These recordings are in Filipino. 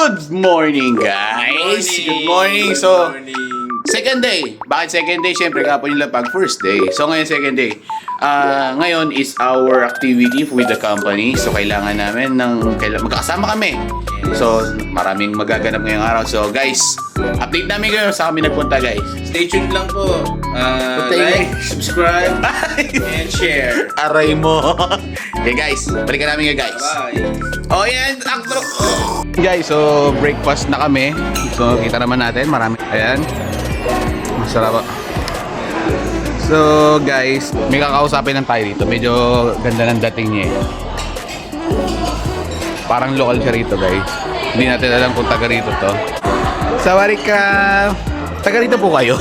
Good morning, guys! Good morning! So, second day. Bakit second day? Siyempre, kapon yung lapag. First day. So, ngayon second day. Ngayon is our activity with the company. So, kailangan namin magkakasama kami. So, maraming magaganap ngayong araw. So, guys, update namin kayo sa kami nagpunta, guys. Stay tuned lang po. Like, subscribe, and share. Aray mo. Okay, guys. Balikan namin guys. Bye. Oh, yan. Guys, so breakfast na kami. So, kita naman natin. Marami. Ayan. Masarap. So, guys, may kakausapin lang tayo dito. Medyo ganda ng dating niya eh. Parang local siya rito, guys. Hindi natin alam kung taga rito to. Sawarika! Taga rito po kayo.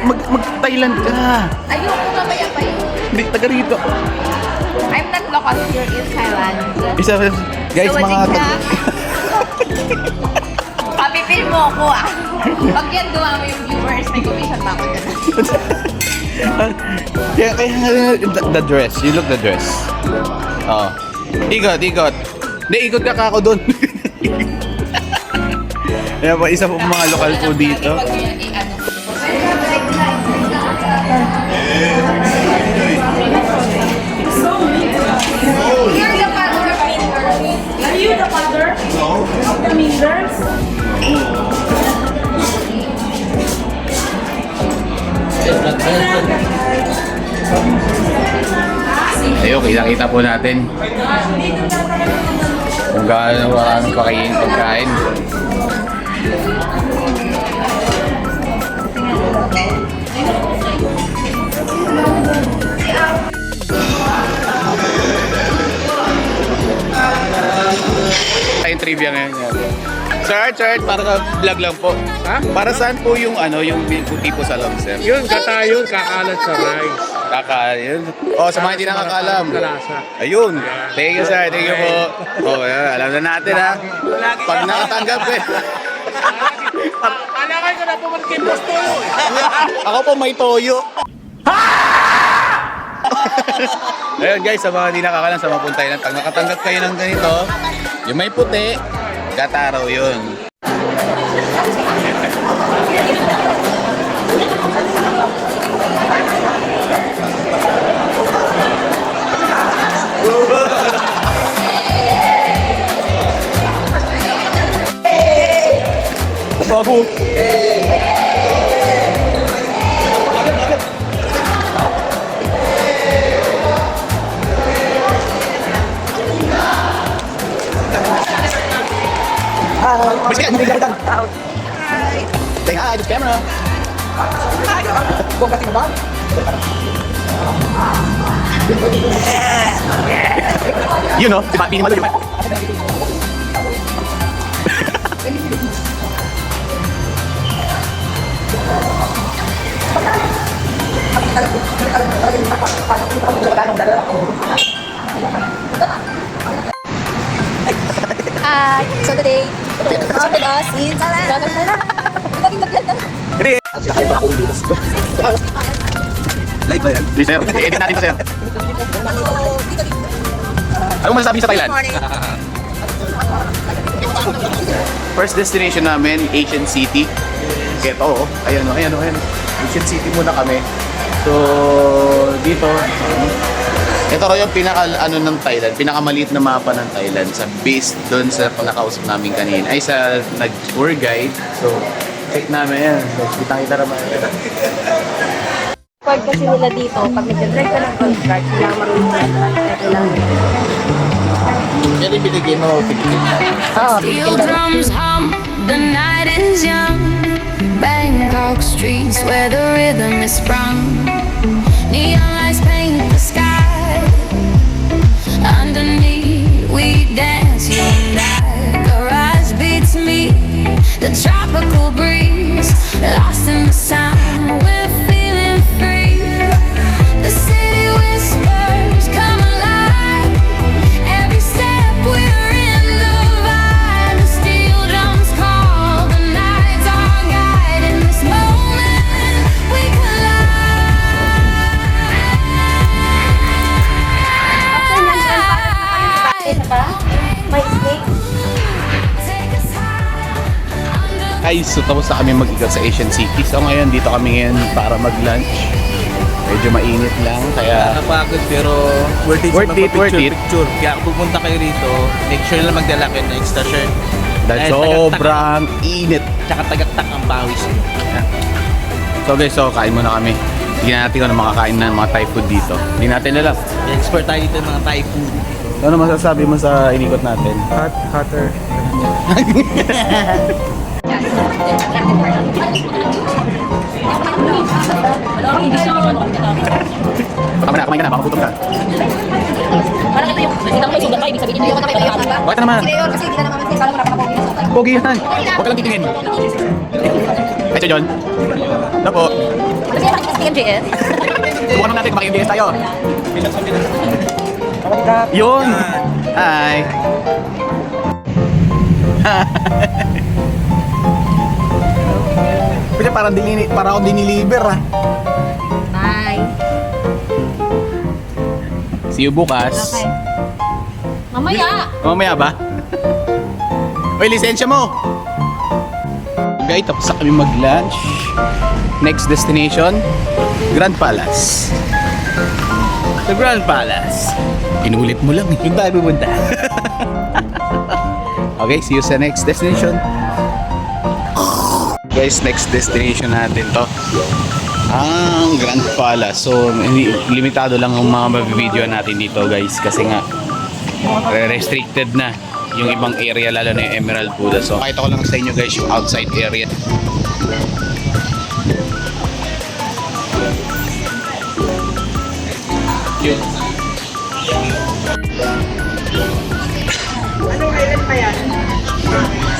Mag-Thailand ka. Ayoko mamaya pa yun. Hindi, taga rito. I'm not local here in Thailand. Isa, guys, So, mga... ka. Papipil mo ako ah. Pag yan dumami yung viewers, may commission pa ako dyan. Kaya the dress, you look the dress. Oh. Ikot. Hindi, ikot ka kako doon. Kaya pa, isa po mga local po dito. Pag yan, i-ano. You're the father of Minders. Are you the father of the Minders? Ayun, kita po natin kung gaano maraming pagkain. Tayong trivia ngayon. Sir, para ka vlog lang po. Ha? Para saan po yung yung puti po sa loob, sir? Yun, gata yun, kakalat sa rice. Kakain. Oh, sa mga hindi nakakalam. Kalasa. Ayun. Thank you, sir. Thank you po. Oh, yeah. Alam na natin, ha. Pag nakatanggap, eh. Alakay ko na po magkipos toyo eh. Ako po may toyo. Ayun, guys, sa mga hindi nakakalam, sa mga punta yun, pag nakatanggap kayo ng ganito, yung may puti, gataraw yun. Bago. Biscuit! Say hi to the camera! Buong kasi ba? You know, si Papi ni Malo. So today, with us in Thailand. Live ba yan? Sir, i-edit natin ito, sir. Ano masasabi sa Thailand? First destination namin, Asian City. Ito, ayan o. Asian City muna kami. So, dito, ito raw yung ng Thailand, pinakamaliit na mapa ng Thailand sa based doon sa nakausap namin kanina. Ay, sa nag-tour guide. So, check namin yan. So, kita naman. Pag kasi nila dito, pag nag-drive ka ng golf cart, kailangan marunong Yan yung binigay mo, Steel drums hum, the night is young. Bangkok streets where the rhythm is sprung. Neon lights paint the sky. Underneath we dance, you and I. Garage beats me, the tropical breeze. Lost in the sound, we're feeling free. The city whispers come alive. Every step we're in the vibe. The steel drums call, the night's our guide. In this moment we collide. May snake. Guys, so tapos na kami mag-ikot sa Asian City. So ngayon, dito kami ngayon para mag-lunch. Medyo mainit lang, kaya Nakapagod pero worth it. Worth it, worth it. Picture. Kaya kung pupunta kayo rito, make sure na magdala kayo ng extra shirt. dahil Dahil sobrang init. Tsaka tagaktak ang pawis nyo. So guys, so kain muna kami. Tingnan natin kung ano makakain ng mga Thai food dito. Hindi natin alam. I-export tayo dito ng mga Thai food. Ano masasabi mo sa inikot natin? Hotter. Baka kumain ka na, baka gutom ka. Parang ito yung, kita mo may sugat pa, ibig sabihin nyo yung matay pa ba? Bakit naman? Hindi yun, kasi hindi na naman kasi parang napakapogi na sugat. Pogi yan. Huwag ka lang titingin. Ito John. Ito po. Kasi yung makikita sa TMJS. Subukan natin kung maki-MBS tayo. Yun. Hi. Pero parang akong diniliver ah. Bye. See you bukas. Okay. Mamaya. Mamaya ba? Uy, lisensya mo! Okay, tapos na kami mag-lunch. Next destination, Grand Palace. The Grand Palace. Inulit mo lang. Yung tayo pupunta. Okay, see you sa next destination. Guys, next destination natin to. Ang Grand Palace. So, limitado lang ang mga video natin dito guys. Kasi nga, restricted na yung ibang area, lalo na yung Emerald Buddha. So, pakita ko lang sa inyo guys yung outside area. Yun.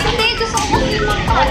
Hindi, gusto ko kasi magpapal.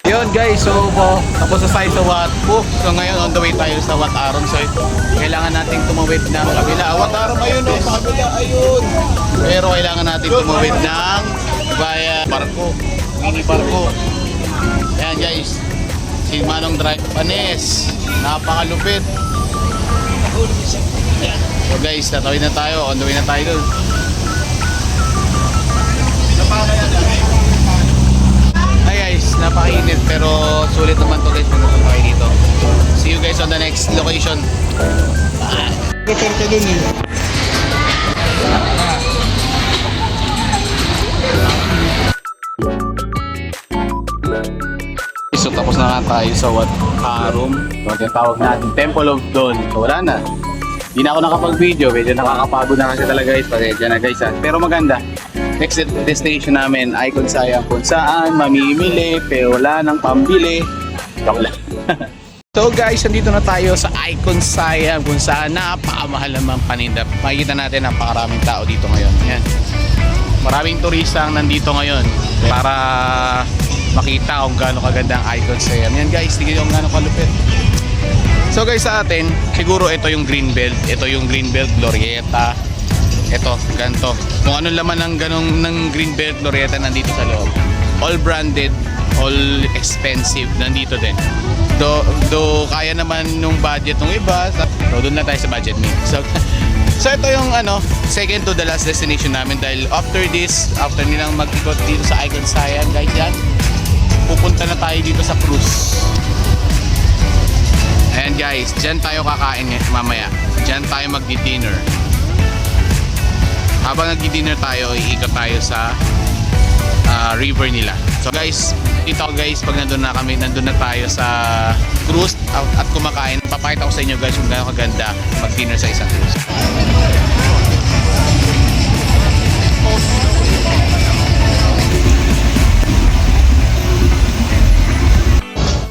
Yun guys, so tapos na tayo sa Wat Po. So ngayon on the way tayo sa Wat Arong. So kailangan nating tumawid ng kabila. Wat Arong ayun o, sa kabila ayun. Pero kailangan natin tumawid ng via barko, mini barko. Ayan guys, si Manong Drive Panes, napakalupit. So guys, tatawid na tayo, on the way na tayo dun. Hi guys, napakainit pero sulit naman to guys pag napunta kayo dito. See you guys on the next location. Prepare ka dun eh. So tapos na nga tayo sa Wat Arong. So yung tawag natin Temple of Dawn. So wala na. Hindi na ako nakapag-video, medyo nakakapagod na kasi talaga guys. Pasensya na guys ha. Pero maganda. Next destination namin, Icon Siam, kung saan mamimili pero wala nang pambili. Joke lang. So guys, nandito na tayo sa Icon Siam kung saan napakamahal naman paninda. Makikita natin napakaraming tao dito ngayon. Yan. Maraming turista ang nandito ngayon para makita kung gaano kaganda ang Icon Siam. Yan guys, tingnan nyo kung gaano kalupit. So guys, sa atin, siguro ito yung Greenbelt. Ito yung Greenbelt, Glorieta. Ito, ganito. Kung ano laman ng ganong ng Greenbelt, Glorieta nandito sa loob. All branded, all expensive, nandito din. Do kaya naman nung budget ng iba. So doon na tayo sa budget meal. So ito yung second to the last destination namin dahil after nilang mag-ikot dito sa Icon Siam, guys, yan, pupunta na tayo dito sa cruise. Ayan guys, dyan tayo kakain mamaya. Dyan tayo magdi-dinner. Habang nagdi-dinner tayo, iikot tayo sa river nila. So guys, dito guys, pag nandun na tayo sa cruise at kumakain, papakita ko sa inyo guys kung gaano kaganda mag-dinner sa isang cruise.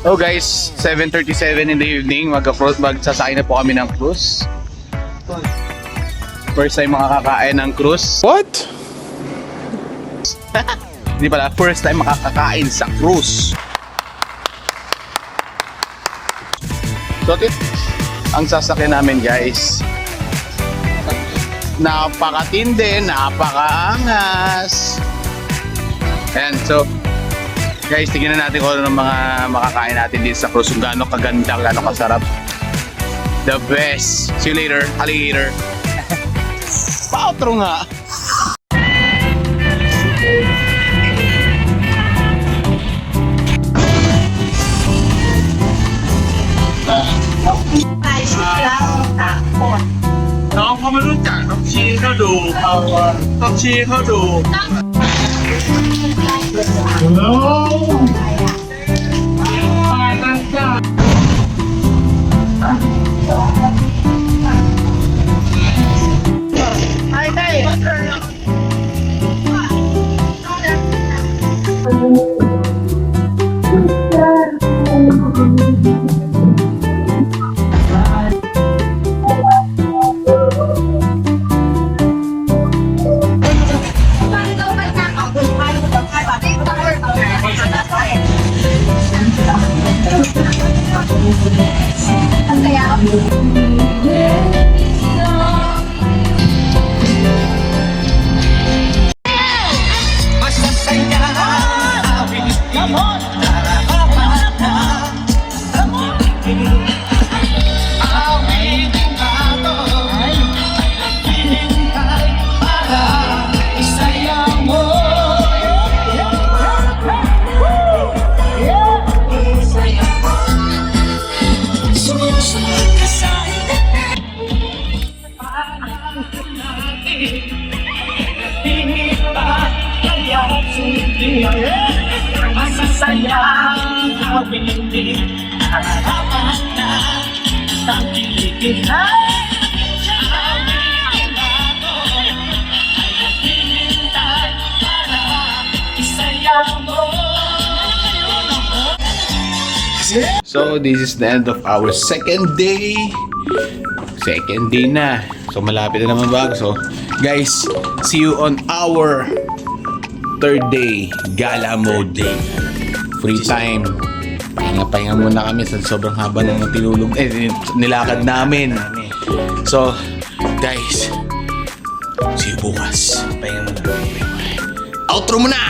So guys, 7:37 in the evening, magsasakay na po kami ng cruise. First time makakakain ng cruise. What? Hindi pala, first time makakakain sa cruise. So, ang sasakyan namin guys, napakatindi, napakaangas. Ayan, so guys, tingnan natin kung ano ng mga makakain natin dito sa cruise. Kung gaano kaganda, gaano kasarap. The best. See you later, alligator. Pautro nga. Nó không biết chẳng nó chia nó đủ nó chia nó đủ So, this is the end of our second day. Second day na. So, malapit na naman bago. So, guys, see you on our third day, gala mode day. Free time. Pahinga muna kami sa sobrang haba ng tinulog. Nilakad namin. So, guys, see you bukas. Pahinga muna. Outro muna!